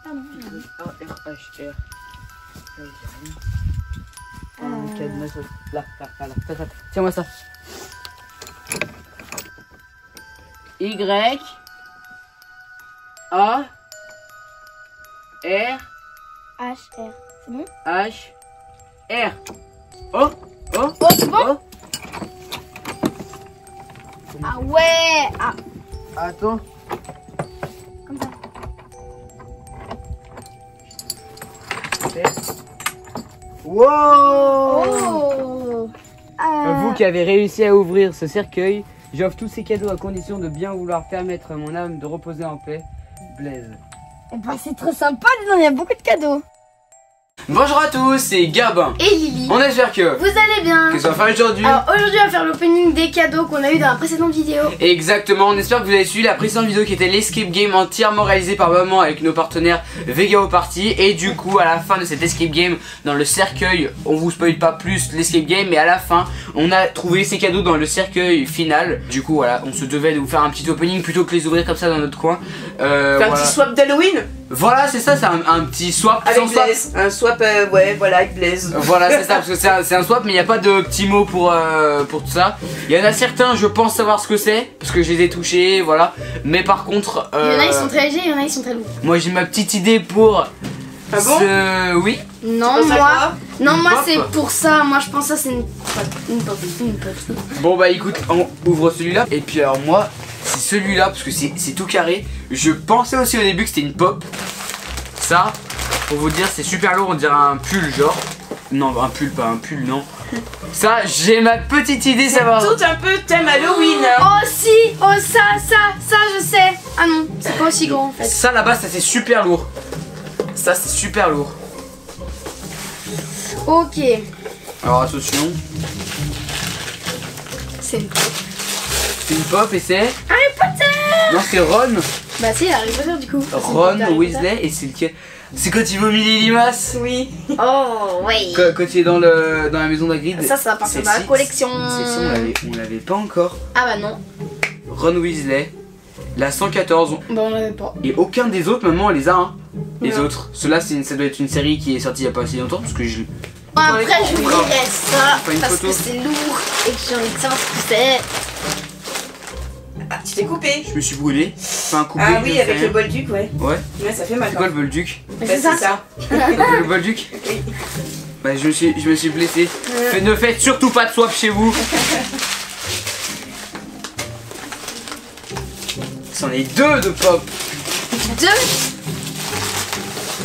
A-R-H-R. Là. Tiens-moi ça. Y A R H-R. C'est bon? H R. Oh, c'est bon? Ah ouais! Ah, Attends. comme ça. Wow! Oh! Vous qui avez réussi à ouvrir ce cercueil, j'offre tous ces cadeaux à condition de bien vouloir permettre à mon âme de reposer en paix. Blaise. Eh ben, c'est trop sympa, dedans, il y a beaucoup de cadeaux. Bonjour à tous, c'est Gabin. Et Lily. On espère que Vous allez bien? qu'est-ce qu'on va faire aujourd'hui? Alors aujourd'hui on va faire l'opening des cadeaux qu'on a eu dans la précédente vidéo. Exactement, on espère que vous avez suivi la précédente vidéo qui était l'escape game entièrement réalisée par maman avec nos partenaires Vegao Party. Et du coup à la fin de cet escape game, dans le cercueil, on vous spoil pas plus l'escape game, mais à la fin on a trouvé ces cadeaux dans le cercueil final. Du coup voilà, on se devait de vous faire un petit opening plutôt que les ouvrir comme ça dans notre coin. Un petit swap d'Halloween Voilà, c'est ça, c'est un petit swap avec sans swap. Blaise. Un swap, ouais, voilà, avec Blaise. Voilà, c'est ça, parce que c'est un swap, mais il n'y a pas de petits mots pour tout ça. Il y en a certains, je pense savoir ce que c'est, parce que je les ai touchés, voilà. Mais par contre... Il y en a ils sont très légers, il y en a ils sont très lourds. Moi j'ai ma petite idée pour... Ah bon Oui. Non, Tu penses à moi, quoi non, moi pop c'est pour ça. Moi je pense que ça c'est une pop. Bon bah écoute, on ouvre celui-là. Et puis alors moi, c'est celui-là, parce que c'est tout carré. Je pensais aussi au début que c'était une pop. Ça, pour vous dire, c'est super lourd, on dirait un pull genre. Non, un pull, pas un pull, non. Ça, j'ai ma petite idée, ça va. Tout un peu thème Halloween. Oh si, oh ça je sais. Ah non, c'est pas aussi grand en fait. Ça là-bas, ça c'est super lourd. Ça c'est super lourd. Ok, Alors attention, c'est une pop. c'est une pop et c'est... Harry Potter. Non, c'est Ron. Bah si, Harry Potter du coup. Ron Weasley et c'est lequel? C'est quand il vomit les limaces. Oui. Oh oui. Quand il est dans la maison d'Hagrid. Ça va partir dans la collection. On l'avait pas encore. Ah bah non. Ron Weasley, la 114. Bah on l'avait pas. Et aucun des autres, maman, elle les a. Hein. Les Non. autres. Ceux-là, ça doit être une série qui est sortie il y a pas assez longtemps parce que je. Après je vous Encore. dirai ça Pas une parce photo. que c'est lourd et que j'ai envie de savoir ce que c'est. Ah, tu t'es coupé. Je me suis brûlé. Enfin, un coupé. Ah je oui, sais avec rien. le bolduc, ouais. Ouais. Ouais, ça fait mal. C'est quoi le bolduc? Mais Bah, c'est ça. Le bolduc? Oui. Bah, je me suis blessé. Ne faites surtout pas de swap chez vous. C'en est deux de pop. Deux.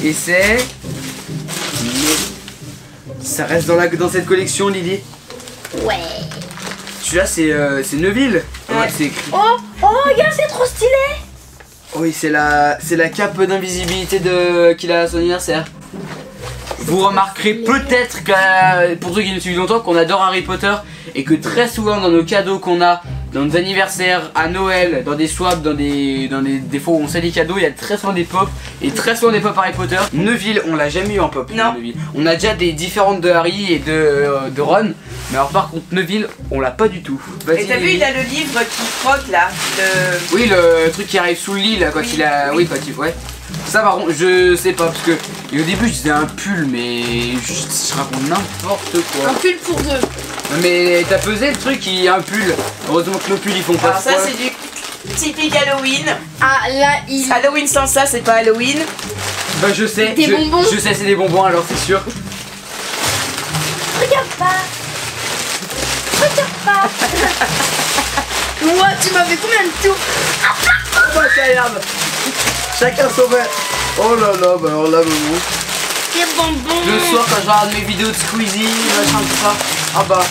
Et c'est... Mais... Ça reste dans cette collection, Lily. Ouais. Celui-là, c'est Neville. Ouais. C'est écrit. Oh regarde c'est trop stylé. Oui, c'est la cape d'invisibilité qu'il a à son anniversaire. Vous remarquerez peut-être que, pour ceux qui nous suivent longtemps, qu'on adore Harry Potter et que très souvent dans nos cadeaux qu'on a, dans nos anniversaires, à Noël, dans des swaps, dans des fois où on sait des cadeaux, il y a très souvent des pop et très souvent des pop Harry Potter. Neville, on l'a jamais eu en pop. Non. Neville. On a déjà des différentes de Harry et de Ron, mais alors par contre Neville, on l'a pas du tout. Vas-y, Et t'as vu, Lily. il a le livre qui frotte là. Oui, le truc qui arrive sous le lit là quand Oui, il a. oui. Oui, quand il. Ouais. Ça par contre, je sais pas parce que et au début je disais un pull, mais je raconte n'importe quoi. Un pull pour deux. Mais t'as pesé le truc, il y a un pull. Heureusement que nos pulls ils font pas Alors ça, froid. c'est du typique Halloween. Ah là il. Halloween sans ça, c'est pas Halloween. Bah je sais. Des bonbons. Je sais, c'est des bonbons alors c'est sûr. Regarde pas. Regarde pas. Moi tu m'as fait combien de tours? Oh bah ça regarde. Chacun son verre. Oh là là, bah alors là maman. Des bonbons. Le soir quand je regarde mes vidéos de Squeezie, machin tout ça. Ah bah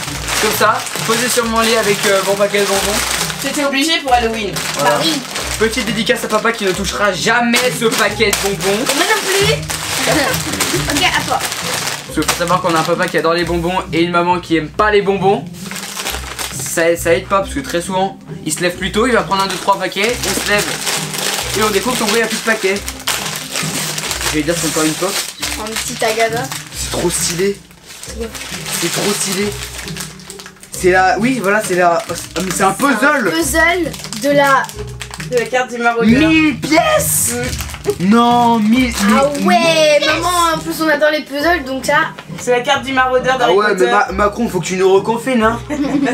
comme ça, posé sur mon lit avec mon paquet de bonbons. C'était obligé pour Halloween. Voilà. Bah oui. Petite dédicace à papa qui ne touchera jamais ce paquet de bonbons. Moi non plus. Ok à toi. Parce qu'il faut savoir qu'on a un papa qui adore les bonbons et une maman qui aime pas les bonbons. Ça aide pas parce que très souvent il se lève plus tôt, il va prendre 1, 2, 3 paquets, on se lève et on découvre qu'en vrai il n'y a plus de paquets. Je vais dire c'est encore une pop. Un petit Agatha. C'est trop stylé. C'est trop stylé. C'est la. Oui voilà c'est la. C'est un puzzle. Puzzle de la. De la carte du maraudeur. 1000 pièces. Non, 1000. Ah ouais, maman, en plus on adore les puzzles, donc ça. C'est la carte du maraudeur Ah d'Harry ouais, Potter. mais Macron, faut que tu nous reconfines, hein.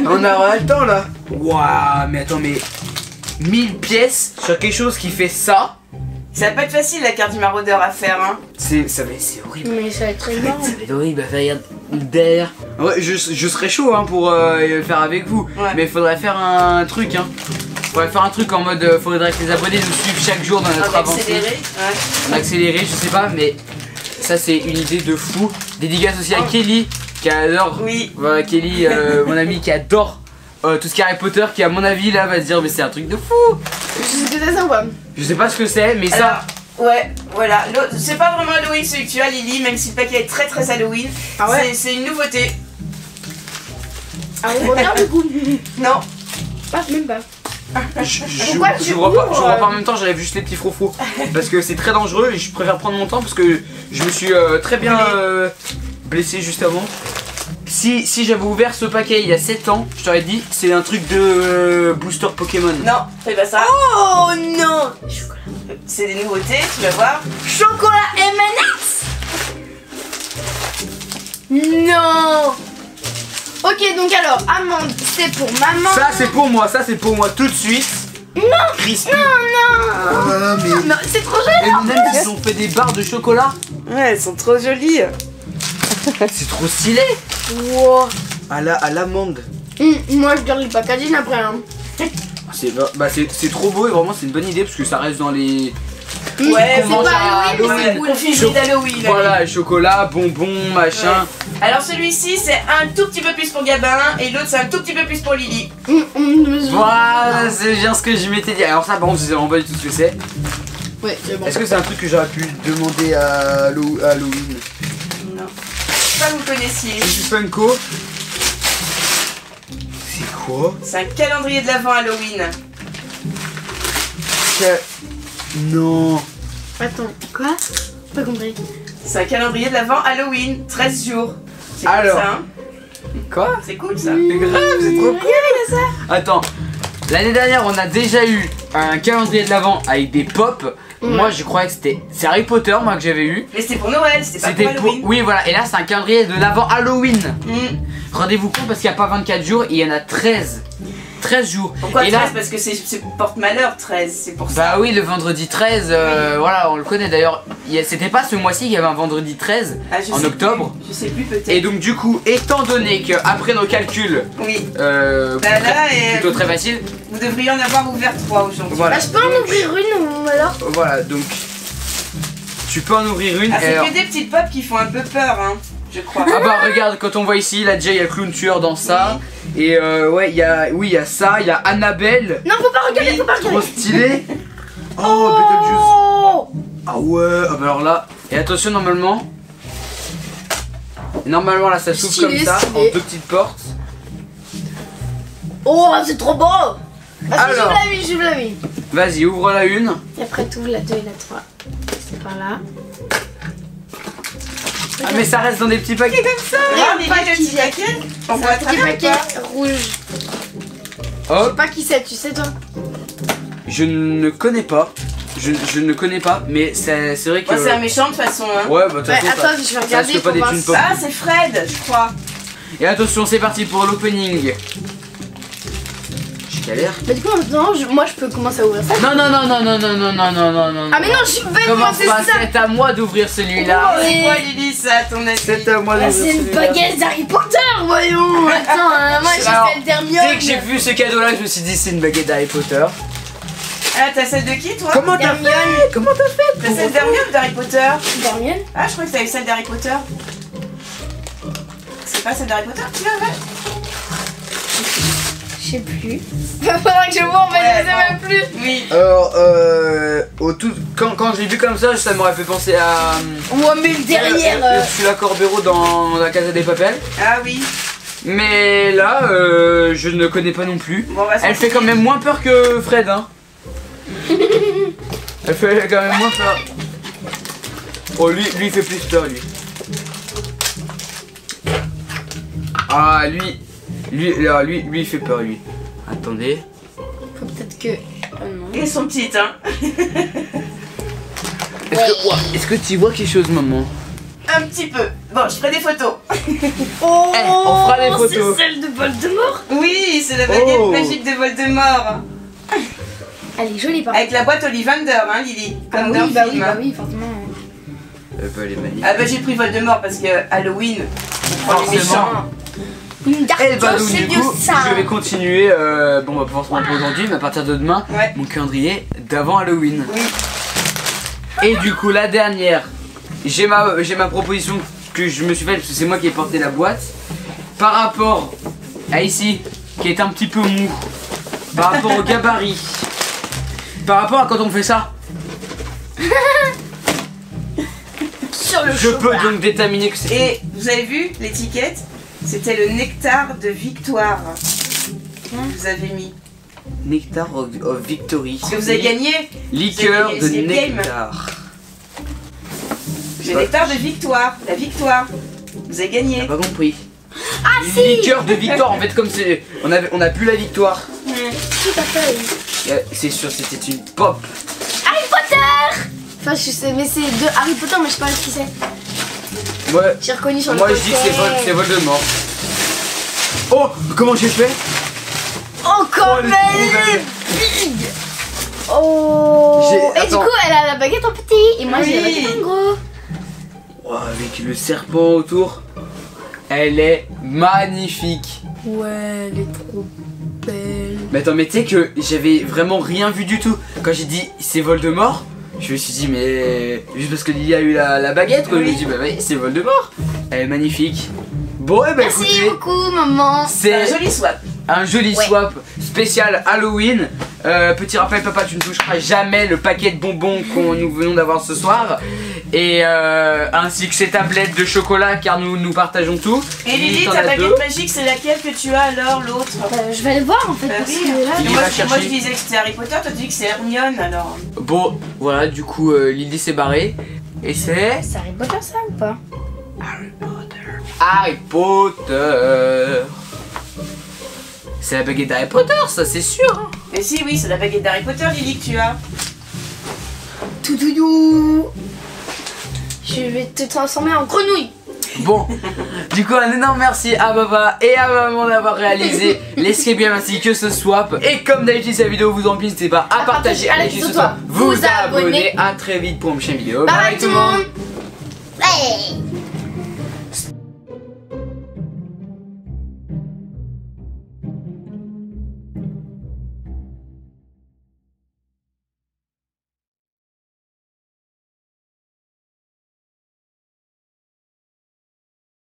On a le temps là. Waouh, mais attends, mais 1000 pièces sur quelque chose qui fait ça. Ça va pas être facile la carte du maraudeur à faire, hein. C'est horrible. Mais ça va être très marrant. Ça va être horrible à faire, regarde, derrière. Ouais, je serais chaud hein, pour le faire avec vous. Ouais. Mais faudrait faire un truc, hein. Faudrait faire un truc en mode, faudrait que les abonnés nous suivent chaque jour dans notre En avancée. accéléré, ouais. En accéléré, je sais pas, mais ça c'est une idée de fou. Dédicace aussi à Kelly, qui adore. Oui. Voilà, Kelly, mon ami qui adore tout ce qui est Harry Potter, qui à mon avis là va se dire, mais c'est un truc de fou. Je sais ce que c'est ça ou pas? Je sais pas ce que c'est, mais ça. Alors, ouais, voilà. C'est pas vraiment Halloween celui que tu as, Lily, même si le paquet est très très Halloween. Ah ouais? C'est une nouveauté. Ah, on regarde du coup. Non. Pas, même pas. Je vois pas en même temps, j'avais juste les petits froufrous parce que c'est très dangereux et je préfère prendre mon temps parce que je me suis très bien blessé juste avant. Si j'avais ouvert ce paquet il y a 7 ans, je t'aurais dit c'est un truc de booster Pokémon. Non, fais pas ça. Oh non! C'est des nouveautés, tu vas voir. Chocolat M&M's. Non. Ok, donc alors, amande, c'est pour maman. Ça c'est pour moi tout de suite. Non. Crispy. Non. Ah, mais Non, c'est trop joli. même ils ont fait des barres de chocolat. Ouais, elles sont trop jolies. C'est trop stylé. Wow. À l'amande. Moi, je garde les packaging après. Hein. C'est trop beau et vraiment c'est une bonne idée parce que ça reste dans les. Ouais, qu'on mange pas à Halloween, mais c'est cool. Confiserie d'Halloween. Voilà, chocolat, bonbons, machin. Ouais. Alors celui-ci c'est un tout petit peu plus pour Gabin et l'autre c'est un tout petit peu plus pour Lily. Voilà, c'est bien ce que je m'étais dit. Alors ça, par contre, je sais vraiment pas du tout ce que c'est. Ouais, c'est bon. Est-ce que c'est un truc que j'aurais pu demander à Halloween? Non. Ça vous connaissiez. C'est du Funko. C'est quoi? C'est un calendrier de l'Avent Halloween. Non. Attends, quoi? Pas compris. C'est un calendrier de l'Avent Halloween, 13 jours. C'est cool Alors. ça, hein? Quoi? C'est cool ça. C'est grave, c'est trop cool. Attends, l'année dernière, on a déjà eu un calendrier de l'Avent avec des pops. Moi, je croyais que c'est Harry Potter, moi, que j'avais eu. Mais c'était pour Noël, c'était pas pour Halloween. Oui, voilà. Et là, c'est un calendrier de l'Avent Halloween. Mm. Rendez-vous compte parce qu'il n'y a pas 24 jours, il y en a 13. 13 jours. Pourquoi et 13? là, Parce que c'est porte-malheur 13, c'est pour ça. bah oui, le vendredi 13, voilà, on le connaît d'ailleurs. C'était pas ce mois-ci qu'il y avait un vendredi 13 Ah, je en sais octobre. Plus. Je sais plus peut-être. Et donc du coup, étant donné que après nos calculs, Oui. plutôt très facile, Vous devriez en avoir ouvert 3 aujourd'hui. voilà. Bah, je peux en ouvrir une ou alors? Voilà, donc tu peux en ouvrir une. Ah, c'est alors- que des petites pop qui font un peu peur, hein, je crois. Ah bah regarde, quand on voit ici, là déjà il y a le clown tueur dans ça. Et ouais, il y a ça, il y a Annabelle. Non, faut pas regarder, Oui. faut pas Trop regarder. stylé. Oh, Beetlejuice. Oh. Ah ouais, ah bah alors là. Et attention, normalement là ça s'ouvre Stylé, comme ça, stylé. en deux petites portes. Oh, c'est trop beau. Alors. J'ouvre la vie. Vas-y, ouvre la une. Et après, tu ouvres la 2 et la 3. C'est par là. Ah mais ça reste dans des petits paquets comme ça. Regarde, Et il un y a le petit paquet. paquet. On voit à Petit travers ou paquet pas? rouge. Je sais Hop, pas qui c'est, tu sais toi? je ne connais pas. Je ne connais pas, mais c'est vrai que. Ouais, c'est un méchant de toute façon, hein. Ouais, bah de toute Ouais, façon, attends, ça- je vais ça regarder reste pas pour des voir thunes si- pop. Ah, c'est Fred, je crois. Et attention, c'est parti pour l'opening. Je galère. Bah, du coup, maintenant, moi je peux commencer à ouvrir ça. Non. Ah, mais non, je suis bête, moi, Comment c'est pas? ça. C'est à moi d'ouvrir celui-là. C'est quoi, Lily, ça, à ton avis? C'est à moi Ah, d'ouvrir c'est une celui-là. baguette d'Harry Potter, voyons. Attends, moi j'ai Alors, celle d'Hermione. Dès que j'ai vu ce cadeau-là, je me suis dit c'est une baguette d'Harry Potter. Ah, t'as celle de qui, toi? Comment t'as Hermione. fait? Comment t'as fait T'as pour celle d'Hermione ou d'Harry Potter? D'Hermione? Ah, je crois que t'avais celle d'Harry Potter. C'est pas celle d'Harry Potter, tu l'as, ouais? Je sais plus. Va falloir que je vois, en fait, Ouais, je sais même plus. Oui. Alors, quand je l'ai vu comme ça m'aurait fait penser à. Moi, mais derrière. Ursula Corbero dans La Casa des Papel. Ah oui. Mais là, je ne connais pas non plus. Bon, on va Elle fait quand même moins peur que Fred, hein. Elle fait quand même moins peur. Oh, lui il fait plus peur, lui. Ah, lui il fait peur, lui. Attendez. Faut peut-être que. Oh non. Elles sont petites, hein. Est-ce que tu vois quelque chose, maman? Un petit peu. Bon, je ferai des photos. Oh, on fera des photos. C'est celle de Voldemort. Oui, c'est la baguette magique de Voldemort. Elle est jolie par Avec la boîte Ollivander, hein, Lily. Comme dans le bah film. oui, forcément. Elle est magnifique. Ah bah j'ai pris Voldemort parce que Halloween, on prend les Forcément. méchants. Une dark Et bah Joe, donc c'est du mieux coup, ça. je vais continuer, bon bah pas forcément pour aujourd'hui, mais à partir de demain, Ouais. mon calendrier d'avant Halloween. Oui. Et du coup la dernière, j'ai ma proposition que je me suis faite parce que c'est moi qui ai porté la boîte. Par rapport à ici, qui est un petit peu mou, par rapport au gabarit, par rapport à quand on fait ça, Sur le je peux chocolat. donc déterminer que c'est... Et vous avez vu l'étiquette? C'était le nectar de victoire. Vous avez mis. Nectar of Victory. Parce que vous avez gagné. Liqueur Vous de avez gagné le game. nectar. Le nectar de victoire. La victoire. Vous avez gagné. T'as pas compris. Ah Une si. liqueur de victoire en fait, comme c'est on a pu la victoire. Tout à fait. C'est sûr, c'était une pop. Harry Potter. Enfin, je sais, mais c'est de Harry Potter, mais je sais pas qui c'est. Moi J'ai reconnu sur le je côté. dis que c'est Voldemort. Oh, comment j'ai fait? Oh, quand elle est même, trop elle est belle. big. Oh. Et du Attends. coup, elle a la baguette en petit. Et moi, j'ai la Oui. baguette en gros. Oh, avec le serpent autour. Elle est magnifique. Ouais, elle est trop belle. Mais attends, mais tu sais que j'avais vraiment rien vu du tout. Quand j'ai dit c'est Voldemort, je me suis dit mais juste parce que Lily a eu la baguette quoi, je me suis dit bah oui c'est Voldemort. Elle est magnifique. Bon et bah Merci écoutez, beaucoup, maman. C'est un c'est joli swap. un joli Ouais. swap spécial Halloween. Petit rappel, papa, tu ne toucheras jamais le paquet de bonbons qu'on nous venons d'avoir ce soir. Et ainsi que ces tablettes de chocolat car nous partageons tout. Et Lily, t'en ta as baguette deux. magique, c'est laquelle que tu as alors, l'autre? Je vais aller voir en fait. Bah Parce oui, que là, Lily moi, va moi chercher. je disais que c'était Harry Potter, toi tu dis que c'est Hermione alors. Bon, voilà, du coup Lily s'est barrée. Et c'est c'est Harry Potter ça ou pas? Harry Potter. C'est la baguette d'Harry Potter, ça c'est sûr. Hein. Mais si, oui, c'est la baguette d'Harry Potter, Lily, que tu as. Tout doudou. Je vais te transformer en grenouille. Bon, du coup un énorme merci à papa et à maman d'avoir réalisé l'escape game ainsi que ce swap. Et comme d'habitude si la vidéo vous en plaît, n'hésitez pas à partager, à liker ce swap, vous abonner. À très vite pour une prochaine vidéo. Bye bye tout le monde. Ouais.